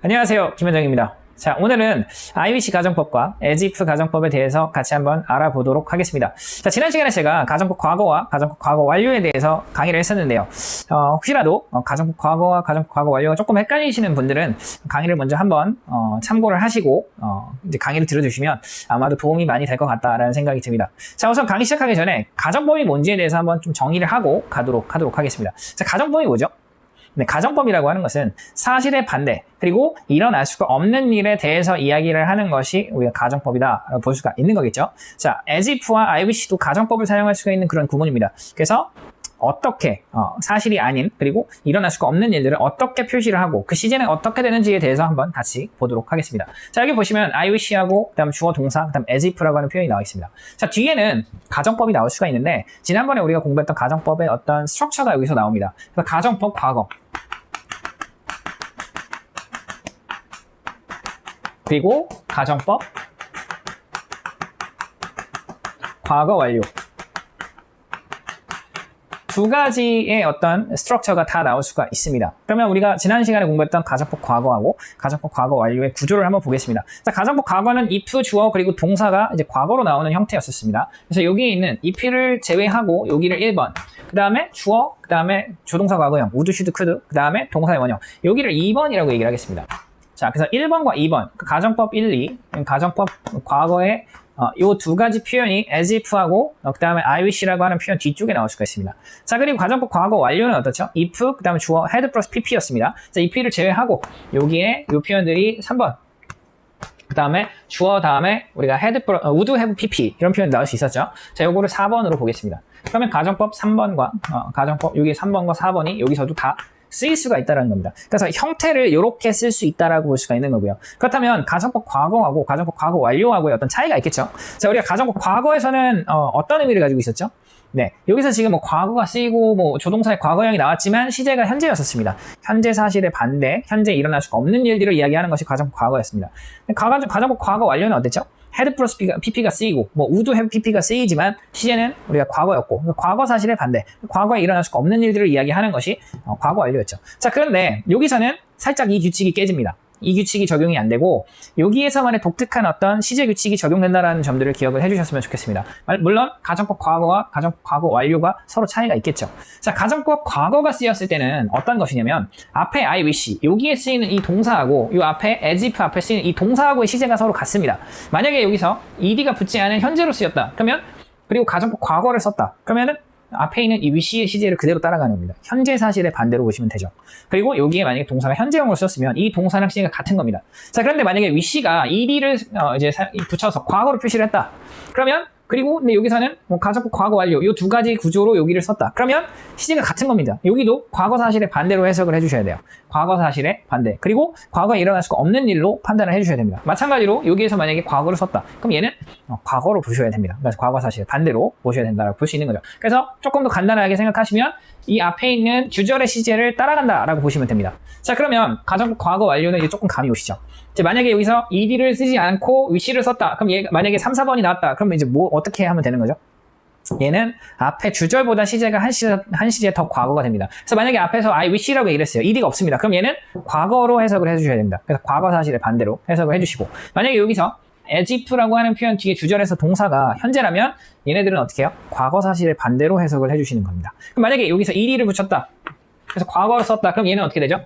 안녕하세요, 김현정입니다. 자, 오늘은 IWC 가정법과 as if 가정법에 대해서 같이 한번 알아보도록 하겠습니다. 자, 지난 시간에 제가 가정법 과거와 가정법 과거 완료에 대해서 강의를 했었는데요. 혹시라도 가정법 과거와 가정법 과거 완료가 조금 헷갈리시는 분들은 강의를 먼저 한번 참고를 하시고 이제 강의를 들어주시면 아마도 도움이 많이 될 것 같다라는 생각이 듭니다. 자, 우선 강의 시작하기 전에 가정법이 뭔지에 대해서 한번 좀 정의를 하고 가도록 하겠습니다. 자, 가정법이 뭐죠? 네, 가정법이라고 하는 것은 사실의 반대 그리고 일어날 수가 없는 일에 대해서 이야기를 하는 것이 우리가 가정법이다 볼 수가 있는 거겠죠. 자, as if와 IWC도 가정법을 사용할 수가 있는 그런 구문입니다. 그래서 어떻게 사실이 아닌 그리고 일어날 수가 없는 일들을 어떻게 표시를 하고 그 시제는 어떻게 되는지에 대해서 한번 같이 보도록 하겠습니다. 자, 여기 보시면 IWC하고 그다음 주어 동사 그다음 as if라고 하는 표현이 나와 있습니다. 자, 뒤에는 가정법이 나올 수가 있는데 지난번에 우리가 공부했던 가정법의 어떤 스트럭처가 여기서 나옵니다. 그래서 가정법 과거 그리고 가정법 과거 완료 두 가지의 어떤 스트럭처가 다 나올 수가 있습니다. 그러면 우리가 지난 시간에 공부했던 가정법 과거하고 가정법 과거 완료의 구조를 한번 보겠습니다. 자, 가정법 과거는 if, 주어 그리고 동사가 이제 과거로 나오는 형태였었습니다. 그래서 여기에 있는 if를 제외하고 여기를 1번, 그 다음에 주어, 그 다음에 조동사 과거형 would, should, could, 그 다음에 동사의 원형 여기를 2번이라고 얘기를 하겠습니다. 자, 그래서 1번과 2번, 가정법 1, 2, 가정법 과거의 이 두 가지 표현이 as if하고 그 다음에 IWC라고 하는 표현 뒤쪽에 나올 수가 있습니다. 자, 그리고 가정법 과거 완료는 어떻죠? if, 그 다음에 주어 had 플러스 pp였습니다. 자, if를 제외하고 여기에 이 표현들이 3번, 그 다음에 주어 다음에 우리가 had, would have pp 이런 표현 나올 수 있었죠. 자, 요거를 4번으로 보겠습니다. 그러면 가정법 3번과 가정법 여기 3번과 4번이 여기서도 다 쓰일 수가 있다는 겁니다. 그래서 형태를 이렇게 쓸 수 있다라고 볼 수가 있는 거고요. 그렇다면 가정법 과거하고 가정법 과거 완료하고의 어떤 차이가 있겠죠. 자, 우리가 가정법 과거에서는 어떤 의미를 가지고 있었죠? 네, 여기서 지금 뭐 과거가 쓰이고 뭐 조동사의 과거형이 나왔지만 시제가 현재였었습니다. 현재 사실의 반대, 현재 일어날 수가 없는 일들을 이야기하는 것이 가정법 과거였습니다. 가정법 과거 완료는 어땠죠? had 플러스 pp가 쓰이고 뭐 would have pp가 쓰이지만 시제는 우리가 과거였고 과거 사실의 반대, 과거에 일어날 수가 없는 일들을 이야기하는 것이 과거 완료였죠. 자, 그런데 여기서는 살짝 이 규칙이 깨집니다. 이 규칙이 적용이 안 되고 여기에서만의 독특한 어떤 시제 규칙이 적용된다는 점들을 기억을 해주셨으면 좋겠습니다. 물론 가정법 과거와 가정법 과거 완료가 서로 차이가 있겠죠. 자, 가정법 과거가 쓰였을 때는 어떤 것이냐면 앞에 IWC 여기에 쓰이는 이 동사하고 이 앞에 as if 앞에 쓰이는 이 동사하고의 시제가 서로 같습니다. 만약에 여기서 ed가 붙지 않은 현재로 쓰였다 그러면 그리고 가정법 과거를 썼다 그러면은 앞에 있는 이 위시의 시제를 그대로 따라가는 겁니다. 현재 사실의 반대로 보시면 되죠. 그리고 여기에 만약에 동사가 현재형으로 썼으면 이 동사랑 시제가 같은 겁니다. 자, 그런데 만약에 위시가 ed를 이제 붙여서 과거로 표시를 했다. 그러면 그리고 근데 여기서는 뭐 가정법 과거 완료 이 두 가지 구조로 여기를 썼다. 그러면 시제가 같은 겁니다. 여기도 과거 사실의 반대로 해석을 해주셔야 돼요. 과거 사실의 반대. 그리고 과거에 일어날 수가 없는 일로 판단을 해주셔야 됩니다. 마찬가지로 여기에서 만약에 과거를 썼다. 그럼 얘는 과거로 보셔야 됩니다. 그래서 과거 사실의 반대로 보셔야 된다고 볼 수 있는 거죠. 그래서 조금 더 간단하게 생각하시면 이 앞에 있는 주절의 시제를 따라간다라고 보시면 됩니다. 자, 그러면 가정법 과거 완료는 이제 조금 감이 오시죠. 이제 만약에 여기서 ed를 쓰지 않고 위시를 썼다. 그럼 얘 만약에 3, 4번이 나왔다. 그러면 이제 뭐 어떻게 하면 되는 거죠? 얘는 앞에 주절보다 시제가 한 시제 더 과거가 됩니다. 그래서 만약에 앞에서 I wish라고 얘기를 했어요. ed가 없습니다. 그럼 얘는 과거로 해석을 해주셔야 됩니다. 그래서 과거 사실의 반대로 해석을 해주시고 만약에 여기서 as if라고 하는 표현 뒤에 주절에서 동사가 현재라면 얘네들은 어떻게 해요? 과거 사실의 반대로 해석을 해주시는 겁니다. 그럼 만약에 여기서 ed를 붙였다. 그래서 과거로 썼다. 그럼 얘는 어떻게 되죠?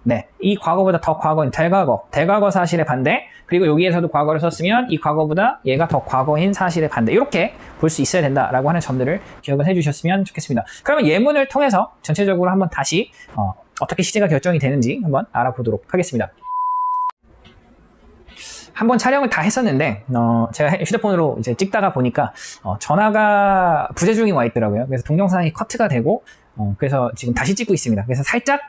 네, 이 과거보다 더 과거인 대과거 사실의 반대 그리고 여기에서도 과거를 썼으면 이 과거보다 얘가 더 과거인 사실의 반대 이렇게 볼 수 있어야 된다라고 하는 점들을 기억을 해주셨으면 좋겠습니다. 그러면 예문을 통해서 전체적으로 한번 다시 어떻게 시제가 결정이 되는지 한번 알아보도록 하겠습니다. 한번 촬영을 다 했었는데 제가 휴대폰으로 이제 찍다가 보니까 전화가 부재중이 와 있더라고요. 그래서 동영상이 커트가 되고 그래서 지금 다시 찍고 있습니다. 그래서 살짝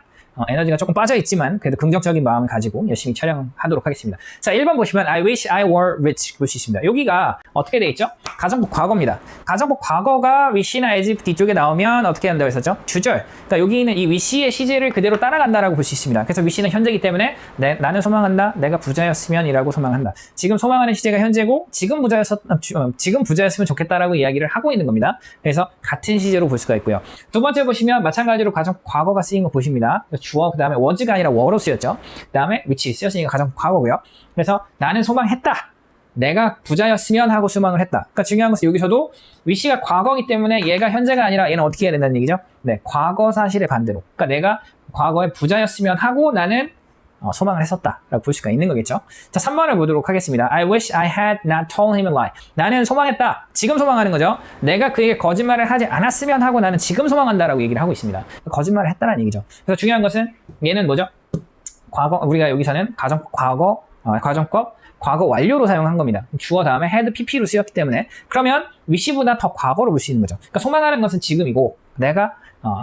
에너지가 조금 빠져있지만 그래도 긍정적인 마음을 가지고 열심히 촬영하도록 하겠습니다. 자, 1번 보시면 I wish I were rich 볼 수 있습니다. 여기가 어떻게 돼 있죠? 가정법 과거입니다. 가정법 과거가 wish나 as if 뒤쪽에 나오면 어떻게 한다고 했었죠? 주절. 그러니까 여기 있는 이 wish의 시제를 그대로 따라간다라고 볼 수 있습니다. 그래서 wish는 현재이기 때문에 나는 소망한다. 내가 부자였으면 이라고 소망한다. 지금 소망하는 시제가 현재고 지금 부자였으면 좋겠다라고 이야기를 하고 있는 겁니다. 그래서 같은 시제로 볼 수가 있고요. 두 번째 보시면 마찬가지로 가정법 과거가 쓰인 거 보십니다. 주어 그 다음에 was가 아니라 were로 쓰였죠. 그 다음에 which 쓰였으니까 가정법 과거고요. 그래서 나는 소망했다. 내가 부자였으면 하고 소망을 했다. 그러니까 중요한 것은 여기서도 wish가 과거이기 때문에 얘가 현재가 아니라 얘는 어떻게 해야 된다는 얘기죠? 네, 과거 사실의 반대로. 그러니까 내가 과거에 부자였으면 하고 나는 소망을 했었다 라고 볼 수가 있는 거겠죠. 자, 3번을 보도록 하겠습니다. I wish I had not told him a lie. 나는 소망했다. 지금 소망하는 거죠. 내가 그에게 거짓말을 하지 않았으면 하고 나는 지금 소망한다 라고 얘기를 하고 있습니다. 거짓말을 했다라는 얘기죠. 그래서 중요한 것은 얘는 뭐죠? 과거, 우리가 여기서는 가정법 과거 완료로 사용한 겁니다. 주어 다음에 had pp로 쓰였기 때문에 그러면 wish보다 더 과거로 볼 수 있는 거죠. 그러니까 소망하는 것은 지금이고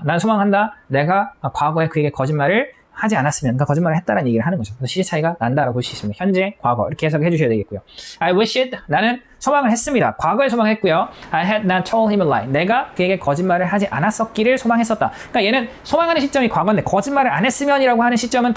난 소망한다. 내가 과거에 그에게 거짓말을 하지 않았으면, 그러니까 거짓말을 했다라는 얘기를 하는 거죠. 그래서 시제 차이가 난다라고 볼 수 있습니다. 현재, 과거 이렇게 해석해 주셔야 되겠고요. I wish it, 나는 소망을 했습니다. 과거에 소망했고요. I had not told him a lie. 내가 그에게 거짓말을 하지 않았었기를 소망했었다. 그러니까 얘는 소망하는 시점이 과거인데 거짓말을 안 했으면이라고 하는 시점은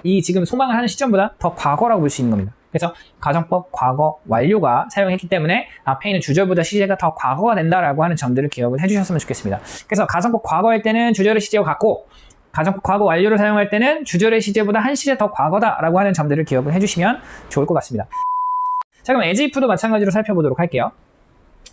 이 지금 소망을 하는 시점보다 더 과거라고 볼 수 있는 겁니다. 그래서 가정법 과거 완료가 사용했기 때문에 앞에 있는 주절보다 시제가 더 과거가 된다라고 하는 점들을 기억을 해주셨으면 좋겠습니다. 그래서 가정법 과거일 때는 주절의 시제와 같고 가정법 과거 완료를 사용할 때는 주절의 시제보다 한 시제 더 과거다라고 하는 점들을 기억을 해주시면 좋을 것 같습니다. 자, 그럼 as if도 마찬가지로 살펴보도록 할게요.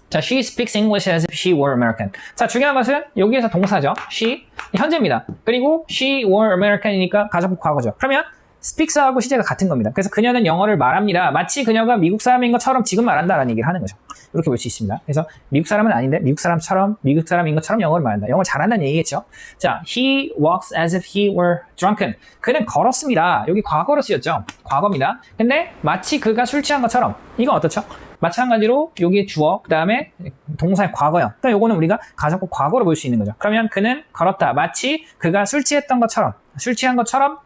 자, she speaks English as if she were American. 자, 중요한 것은 여기에서 동사죠. she, 현재입니다. 그리고 she were American이니까 가정법 과거죠. 그러면 speaks하고 시제가 같은 겁니다. 그래서 그녀는 영어를 말합니다. 마치 그녀가 미국 사람인 것처럼 지금 말한다라는 얘기를 하는 거죠. 이렇게 볼 수 있습니다. 그래서 미국 사람은 아닌데 미국 사람인 것처럼 영어를 말한다. 영어를 잘한다는 얘기겠죠. 자, he walks as if he were drunken. 그는 걸었습니다. 여기 과거로 쓰였죠. 과거입니다. 근데 마치 그가 술 취한 것처럼. 이건 어떻죠? 마찬가지로 여기 주어, 그 다음에 동사의 과거형. 그러니까 요거는 우리가 가정법 과거로 볼 수 있는 거죠. 그러면 그는 걸었다. 마치 그가 술 취한 것처럼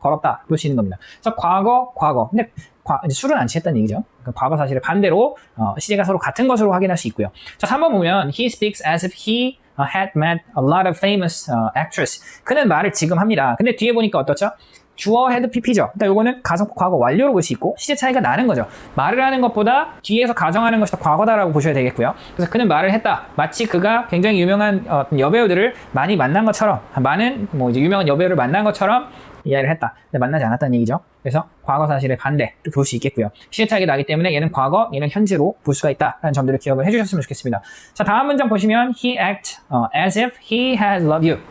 걸었다. 볼 수 있는 겁니다. 그래서 과거. 근데 이제 술은 안 취했다는 얘기죠. 그러니까 과거 사실을 반대로 시제가 서로 같은 것으로 확인할 수 있고요. 자, 3번 보면 he speaks as if he had met a lot of famous actress. 그는 말을 지금 합니다. 근데 뒤에 보니까 어떻죠? 주어 had pp죠. 그러니까 요거는 가정법 과거 완료로 볼 수 있고 시제 차이가 나는 거죠. 말을 하는 것보다 뒤에서 가정하는 것이 더 과거다라고 보셔야 되겠고요. 그래서 그는 말을 했다. 마치 그가 굉장히 유명한 여배우들을 많이 만난 것처럼 많은 이제 유명한 여배우를 만난 것처럼 이해를 했다. 근데 만나지 않았다는 얘기죠. 그래서 과거 사실의 반대 이렇게 볼 수 있겠고요. 시제 차이가 나기 때문에 얘는 과거, 얘는 현재로 볼 수가 있다라는 점들을 기억을 해주셨으면 좋겠습니다. 자, 다음 문장 보시면 he act as if he had loved you.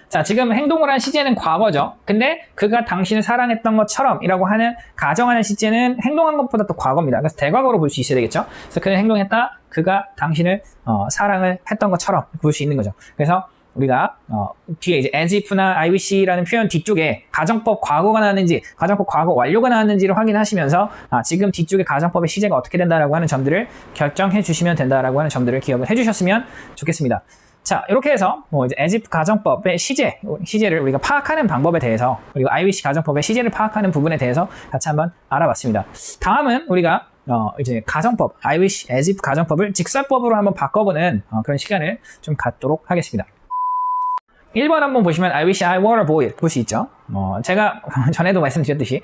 자, 지금 행동을 한 시제는 과거죠. 근데 그가 당신을 사랑했던 것처럼 이라고 하는 가정하는 시제는 행동한 것보다 또 과거입니다. 그래서 대과거로 볼 수 있어야 되겠죠. 그래서 그는 행동했다. 그가 당신을 사랑을 했던 것처럼 볼 수 있는 거죠. 그래서 우리가 뒤에 이제 as if나 I wish라는 표현 뒤쪽에 가정법 과거가 나왔는지 가정법 과거 완료가 나왔는지를 확인하시면서 지금 뒤쪽에 가정법의 시제가 어떻게 된다라고 하는 점들을 결정해 주시면 된다라고 하는 점들을 기억을 해 주셨으면 좋겠습니다. 자, 이렇게 해서 이제 as if 가정법의 시제를 우리가 파악하는 방법에 대해서 그리고 I wish 가정법의 시제를 파악하는 부분에 대해서 같이 한번 알아봤습니다. 다음은 우리가 이제 가정법 I wish as if 가정법을 직설법으로 한번 바꿔보는 그런 시간을 좀 갖도록 하겠습니다. 1번 한번 보시면 I wish I were a boy 볼 수 있죠. 제가 전에도 말씀드렸듯이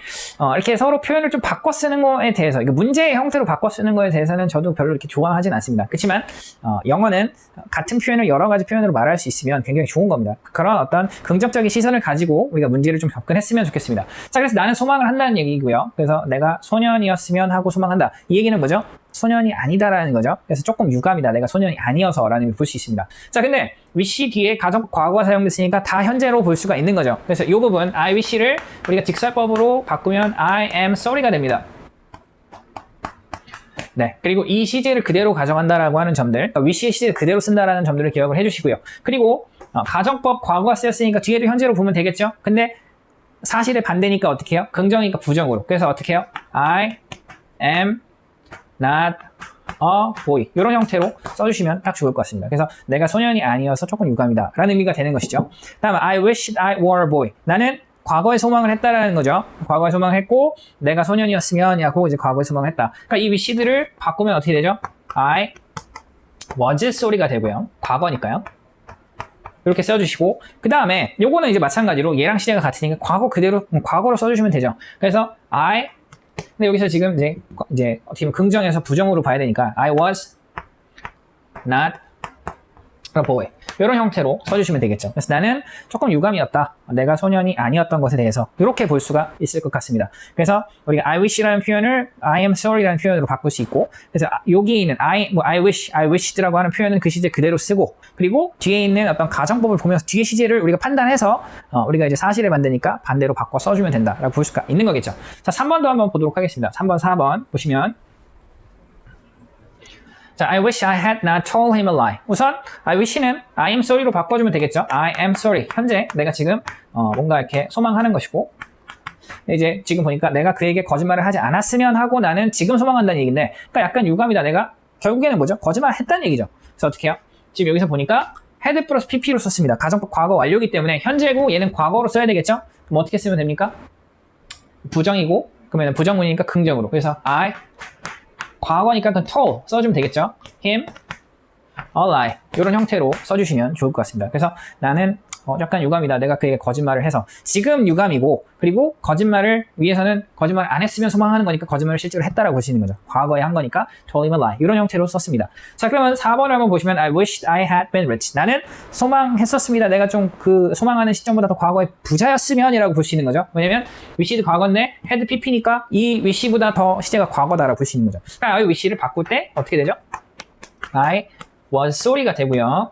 이렇게 서로 표현을 좀 바꿔 쓰는 거에 대해서 문제의 형태로 바꿔 쓰는 거에 대해서는 저도 별로 이렇게 좋아하진 않습니다. 그렇지만 영어는 같은 표현을 여러 가지 표현으로 말할 수 있으면 굉장히 좋은 겁니다. 그런 어떤 긍정적인 시선을 가지고 우리가 문제를 좀 접근했으면 좋겠습니다. 자, 그래서 나는 소망을 한다는 얘기고요. 그래서 내가 소년이었으면 하고 소망한다. 이 얘기는 뭐죠? 소년이 아니다라는 거죠. 그래서 조금 유감이다. 내가 소년이 아니어서라는 걸 볼 수 있습니다. 자, 근데 wish 뒤에 가정법 과거가 사용됐으니까 다 현재로 볼 수가 있는 거죠. 그래서 이 부분 I wish를 우리가 직설법으로 바꾸면 I am sorry가 됩니다. 네, 그리고 이 시제를 그대로 가정한다라고 하는 점들, 그러니까 wish의 시제를 그대로 쓴다라는 점들을 기억을 해주시고요. 그리고 가정법 과거가 쓰였으니까 뒤에도 현재로 보면 되겠죠. 근데 사실의 반대니까 어떻게 해요? 긍정이니까 부정으로. 그래서 어떻게 해요? I am not a boy. 이런 형태로 써주시면 딱 좋을 것 같습니다. 그래서 내가 소년이 아니어서 조금 유감이다 라는 의미가 되는 것이죠. 다음 I wish I were a boy. 나는 과거에 소망을 했다라는 거죠. 과거에 소망을 했고 내가 소년이었으면 하고 이제 과거에 소망을 했다. 그러니까 이 wish들을 바꾸면 어떻게 되죠? I was sorry가 되고요. 과거니까요. 이렇게 써주시고 그 다음에 요거는 이제 마찬가지로 얘랑 시제가 같으니까 과거 그대로 과거로 써주시면 되죠. 그래서 근데 여기서 지금 이제 어떻게 보면 긍정에서 부정으로 봐야 되니까 I was not boy. 이런 형태로 써주시면 되겠죠. 그래서 나는 조금 유감이었다. 내가 소년이 아니었던 것에 대해서 이렇게 볼 수가 있을 것 같습니다. 그래서 우리가 I wish라는 표현을 I am sorry라는 표현으로 바꿀 수 있고, 그래서 여기 있는 I wished라고 하는 표현은 그 시제 그대로 쓰고, 그리고 뒤에 있는 어떤 가정법을 보면서 뒤에 시제를 우리가 판단해서 우리가 이제 사실을 만드니까 반대로 바꿔 써주면 된다라고 볼 수가 있는 거겠죠. 자, 3번도 한번 보도록 하겠습니다. 3번, 4번 보시면. 자, I wish I had not told him a lie. 우선 I wish는 I am sorry로 바꿔주면 되겠죠. I am sorry. 현재 내가 지금 뭔가 이렇게 소망하는 것이고, 이제 지금 보니까 내가 그에게 거짓말을 하지 않았으면 하고 나는 지금 소망한다는 얘기인데, 그러니까 약간 유감이다. 내가 결국에는 뭐죠? 거짓말을 했다는 얘기죠. 그래서 어떻게 해요? 지금 여기서 보니까 had 플러스 pp로 썼습니다. 가정법 과거 완료이기 때문에 현재고 얘는 과거로 써야 되겠죠? 그럼 어떻게 쓰면 됩니까? 부정이고, 그러면 부정문이니까 긍정으로. 그래서 I 과거니까 그 told 써주면 되겠죠. him a lie 이런 형태로 써주시면 좋을 것 같습니다. 그래서 나는 약간 유감이다. 내가 그에게 거짓말을 해서 지금 유감이고, 그리고 거짓말을 위해서는 거짓말 안 했으면 소망하는 거니까 거짓말을 실제로 했다라고 보시는 거죠. 과거에 한 거니까 told him a lie 이런 형태로 썼습니다. 자, 그러면 4번을 한번 보시면 I wished I had been rich. 나는 소망했었습니다. 내가 좀 그 소망하는 시점보다 더 과거에 부자였으면 이라고 볼 수 있는 거죠. 왜냐면 wish도 과거인데 had pp니까 이 wish보다 더 시제가 과거다라고 볼 수 있는 거죠. 그러니까 I wish를 바꿀 때 어떻게 되죠? I was sorry가 되고요.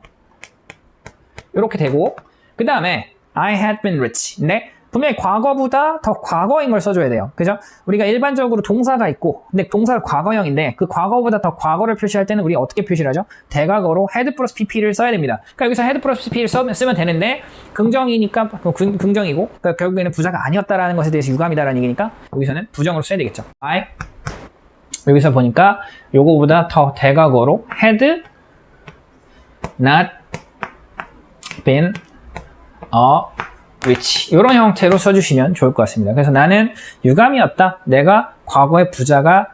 이렇게 되고, 그 다음에 I had been rich. 근데 분명히 과거보다 더 과거인 걸 써줘야 돼요. 그죠? 우리가 일반적으로 동사가 있고, 근데 동사가 과거형인데 그 과거보다 더 과거를 표시할 때는 우리가 어떻게 표시를 하죠? 대각어로 had 플러스 pp를 써야 됩니다. 그러니까 여기서 had 플러스 pp를 쓰면 되는데, 긍정이니까 긍정이고, 그러니까 결국에는 부자가 아니었다라는 것에 대해서 유감이다라는 얘기니까 여기서는 부정으로 써야 되겠죠. I 여기서 보니까 요거보다 더 대각어로 had not been rich 이런 형태로 써주시면 좋을 것 같습니다. 그래서 나는 유감이었다. 내가 과거의 부자가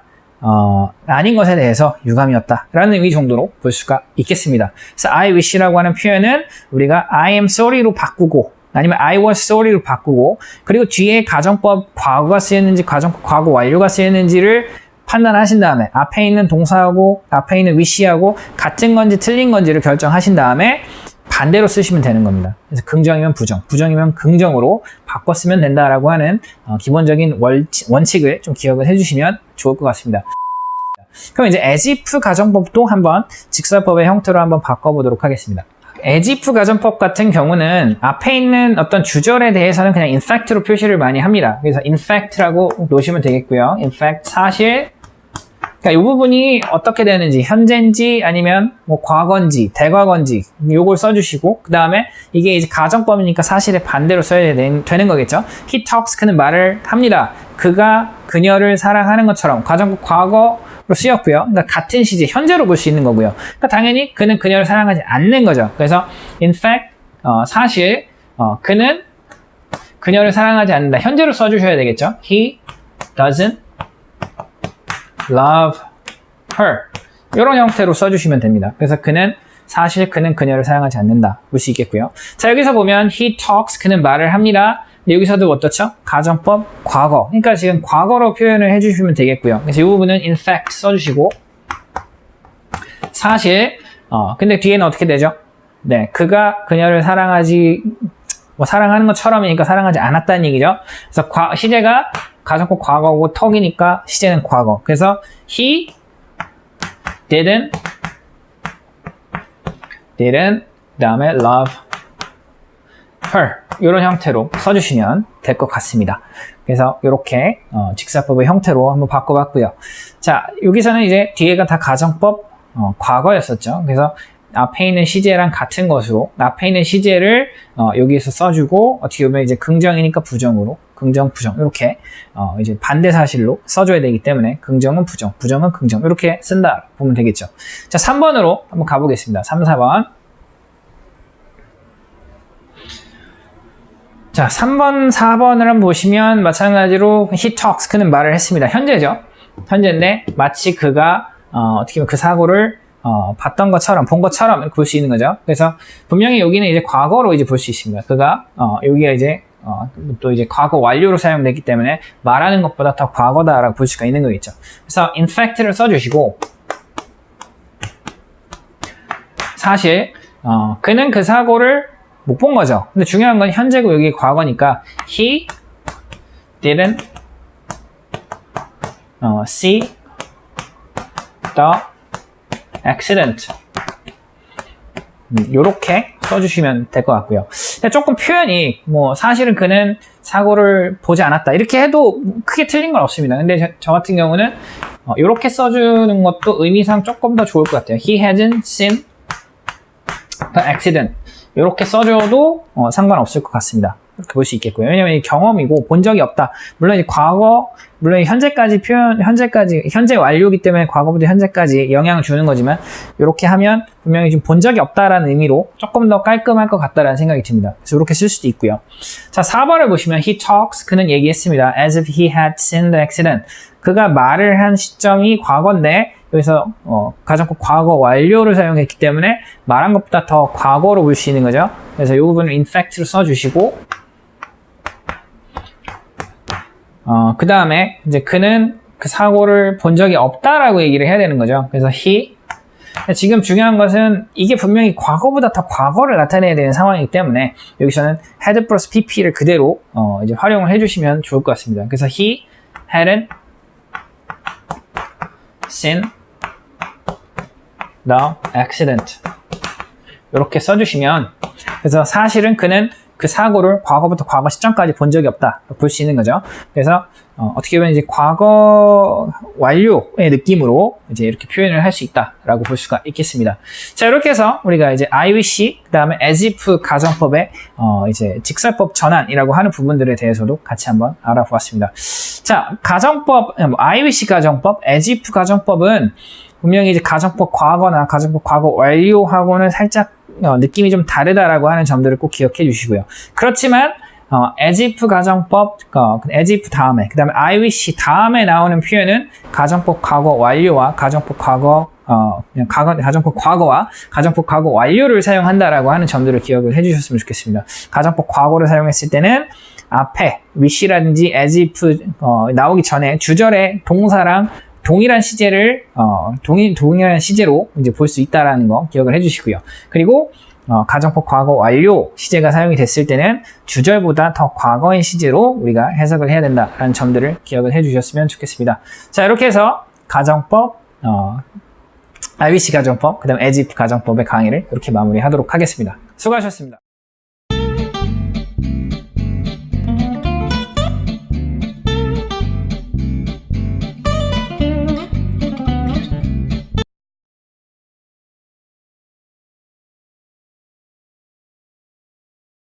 아닌 것에 대해서 유감이었다 라는 의미 정도로 볼 수가 있겠습니다. 그래서 I wish라고 하는 표현은 우리가 I am sorry로 바꾸고, 아니면 I was sorry로 바꾸고, 그리고 뒤에 가정법 과거가 쓰였는지 가정법 과거 완료가 쓰였는지를 판단하신 다음에 앞에 있는 동사하고 앞에 있는 wish하고 같은 건지 틀린 건지를 결정하신 다음에 반대로 쓰시면 되는 겁니다. 그래서 긍정이면 부정, 부정이면 긍정으로 바꿔 쓰면 된다라고 하는 기본적인 원칙을 좀 기억을 해주시면 좋을 것 같습니다. 그럼 이제 as if 가정법도 한번 직설법의 형태로 한번 바꿔보도록 하겠습니다. as if 가정법 같은 경우는 앞에 있는 어떤 주절에 대해서는 그냥 in fact로 표시를 많이 합니다. 그래서 in fact라고 놓으시면 되겠고요. in fact 사실, 그러니까 이 부분이 어떻게 되는지, 현재인지 아니면 뭐 과거인지 대과거인지 요걸 써주시고, 그 다음에 이게 이제 가정법이니까 사실의 반대로 써야 되는 거겠죠. He talks, 그는 말을 합니다. 그가 그녀를 사랑하는 것처럼 가정법 과거로 쓰였고요. 그러니까 같은 시제 현재로 볼 수 있는 거고요. 그러니까 당연히 그는 그녀를 사랑하지 않는 거죠. 그래서 in fact 사실 그는 그녀를 사랑하지 않는다. 현재로 써주셔야 되겠죠. He doesn't love her 이런 형태로 써주시면 됩니다. 그래서 사실 그는 그녀를 사랑하지 않는다 볼 수 있겠고요. 자, 여기서 보면 he talks, 그는 말을 합니다. 여기서도 어떻죠? 가정법 과거, 그러니까 지금 과거로 표현을 해주시면 되겠고요. 그래서 이 부분은 in fact 써주시고, 사실 근데 뒤에는 어떻게 되죠? 네, 그가 그녀를 사랑하는 것처럼이니까 사랑하지 않았다는 얘기죠. 그래서 시제가 가정법 과거고 턱이니까 시제는 과거. 그래서 he didn't 그 다음에 love her 이런 형태로 써주시면 될 것 같습니다. 그래서 이렇게 직사법의 형태로 한번 바꿔봤고요. 자, 여기서는 이제 뒤에가 다 가정법 과거였었죠. 그래서 앞에 있는 시제랑 같은 것으로 앞에 있는 시제를 여기에서 써주고, 어떻게 보면 이제 긍정이니까 부정으로, 긍정, 부정 이렇게 이제 반대 사실로 써줘야 되기 때문에 긍정은 부정, 부정은 긍정 이렇게 쓴다 보면 되겠죠. 자, 3번으로 한번 가보겠습니다. 3, 4번. 자, 3번, 4번을 한번 보시면 마찬가지로 he talks, 그는 말을 했습니다. 현재죠. 현재인데 마치 그가 어떻게 보면 그 사고를 봤던 것처럼, 본 것처럼 이렇게 볼 수 있는 거죠. 그래서 분명히 여기는 이제 과거로 이제 볼 수 있습니다. 그가 여기가 이제 또 이제 과거 완료로 사용되기 때문에 말하는 것보다 더 과거다라고 볼 수가 있는 거겠죠. 그래서 in fact를 써주시고, 사실 그는 그 사고를 못 본 거죠. 근데 중요한 건 현재고 여기 과거니까 he didn't see the accident. 요렇게 써주시면 될 것 같고요. 근데 조금 표현이 뭐 사실은 그는 사고를 보지 않았다 이렇게 해도 크게 틀린 건 없습니다. 근데 저 같은 경우는 요렇게 써주는 것도 의미상 조금 더 좋을 것 같아요. He hasn't seen the accident. 요렇게 써줘도 상관없을 것 같습니다. 이렇게 볼 수 있겠고요. 왜냐면 이 경험이고 본 적이 없다. 물론 이 과거, 물론 현재까지 현재 완료이기 때문에 과거부터 현재까지 영향을 주는 거지만 이렇게 하면 분명히 좀 본 적이 없다라는 의미로 조금 더 깔끔할 것 같다라는 생각이 듭니다. 그래서 이렇게 쓸 수도 있고요. 자, 4번을 보시면 he talks, 그는 얘기했습니다. as if he had seen the accident. 그가 말을 한 시점이 과거인데 여기서 가정법 과거 완료를 사용했기 때문에 말한 것보다 더 과거로 볼 수 있는 거죠. 그래서 이 부분을 in fact로 써주시고 그 다음에 이제 그는 그 사고를 본 적이 없다라고 얘기를 해야 되는 거죠. 그래서 he 지금 중요한 것은 이게 분명히 과거보다 더 과거를 나타내야 되는 상황이기 때문에 여기서는 had 플러스 pp를 그대로 이제 활용을 해주시면 좋을 것 같습니다. 그래서 he hadn't seen the accident. 이렇게 써주시면 그래서 사실은 그는 그 사고를 과거부터 과거 시점까지 본 적이 없다 볼 수 있는 거죠. 그래서 어떻게 보면 이제 과거 완료의 느낌으로 이제 이렇게 표현을 할 수 있다라고 볼 수가 있겠습니다. 자, 이렇게 해서 우리가 이제 I wish 그다음에 as if 가정법의 이제 직설법 전환이라고 하는 부분들에 대해서도 같이 한번 알아보았습니다. 자, 가정법 I wish 가정법, as if 가정법은 분명히 이제 가정법 과거나 가정법 과거 완료하고는 살짝 느낌이 좀 다르다라고 하는 점들을 꼭 기억해 주시고요. 그렇지만 as if 가정법, as if 다음에, 그 다음에 I wish 다음에 나오는 표현은 가정법 과거 완료와 가정법 과거, 가정법 과거와 가정법 과거 완료를 사용한다라고 하는 점들을 기억을 해 주셨으면 좋겠습니다. 가정법 과거를 사용했을 때는 앞에 wish라든지 as if 나오기 전에 주절에 동사랑 동일한 시제를 동일한 시제로 이제 볼 수 있다라는 거 기억을 해주시고요. 그리고 가정법 과거 완료 시제가 사용이 됐을 때는 주절보다 더 과거의 시제로 우리가 해석을 해야 된다라는 점들을 기억을 해주셨으면 좋겠습니다. 자, 이렇게 해서 가정법, I wish 가정법, 그다음 as if 가정법의 강의를 이렇게 마무리하도록 하겠습니다. 수고하셨습니다.